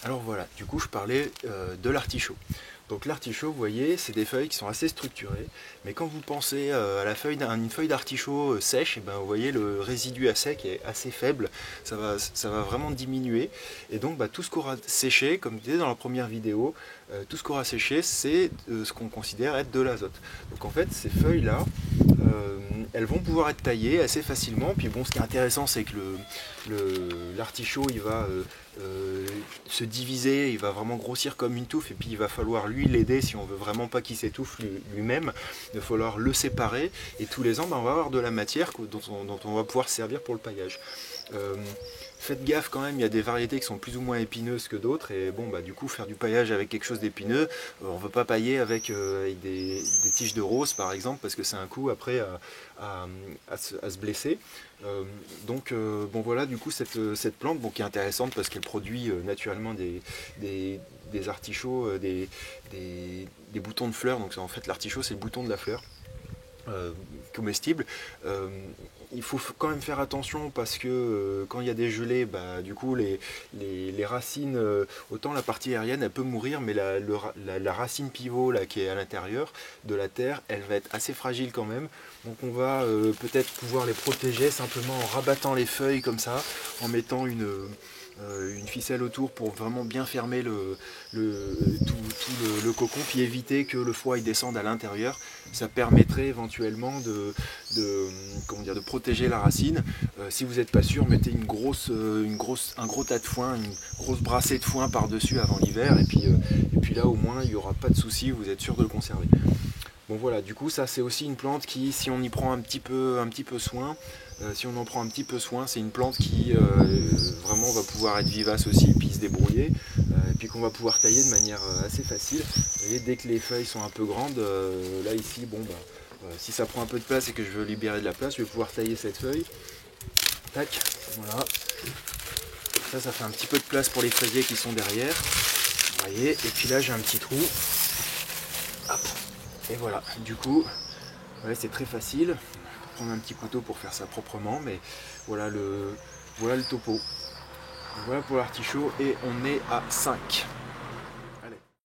Alors voilà, du coup je parlais de l'artichaut. Donc l'artichaut, vous voyez, c'est des feuilles qui sont assez structurées, mais quand vous pensez à une feuille d'artichaut sèche, et ben, vous voyez le résidu à sec est assez faible, ça va vraiment diminuer, et donc bah, tout ce qu'aura séché, comme je disais dans la première vidéo, tout ce qu'aura séché, c'est ce qu'on considère être de l'azote. Donc en fait, ces feuilles-là, elles vont pouvoir être taillées assez facilement, puis bon, ce qui est intéressant, c'est que l'artichaut, il va se diviser, il va vraiment grossir comme une touffe, et puis il va falloir lui l'aider si on veut vraiment pas qu'il s'étouffe lui-même. Il va falloir le séparer, et tous les ans ben, on va avoir de la matière dont on va pouvoir servir pour le paillage. Euh, Faites gaffe quand même, il y a des variétés qui sont plus ou moins épineuses que d'autres, et bon bah du coup faire du paillage avec quelque chose d'épineux, on ne veut pas pailler avec des tiges de rose par exemple, parce que c'est un coup après à se blesser. Bon voilà, du coup cette plante bon, qui est intéressante parce qu'elle produit naturellement des artichauts, des boutons de fleurs. Donc en fait l'artichaut c'est le bouton de la fleur comestible. Il faut quand même faire attention parce que quand il y a des gelées, bah, du coup les racines, autant la partie aérienne elle peut mourir, mais la racine pivot là, qui est à l'intérieur de la terre, elle va être assez fragile quand même. Donc on va peut-être pouvoir les protéger simplement en rabattant les feuilles comme ça, en mettant une ficelle autour pour vraiment bien fermer tout le cocon, puis éviter que le froid il descende à l'intérieur. Ça permettrait éventuellement de protéger la racine. Si vous n'êtes pas sûr, mettez un gros tas de foin, une grosse brassée de foin par-dessus avant l'hiver, et puis là au moins il n'y aura pas de souci, vous êtes sûr de le conserver. Bon voilà, du coup ça c'est aussi une plante qui, si on y prend un petit peu soin, si on en prend un petit peu soin, c'est une plante qui vraiment va pouvoir être vivace aussi, puis se débrouiller, et puis qu'on va pouvoir tailler de manière assez facile. Vous voyez, dès que les feuilles sont un peu grandes, là ici, bon bah, si ça prend un peu de place et que je veux libérer de la place, je vais pouvoir tailler cette feuille. Tac, voilà. Ça fait un petit peu de place pour les fraisiers qui sont derrière. Vous voyez, et puis là j'ai un petit trou. Hop. Et voilà, du coup, ouais, c'est très facile. Faut prendre un petit couteau pour faire ça proprement, mais voilà le topo. Voilà pour l'artichaut et on est à 5.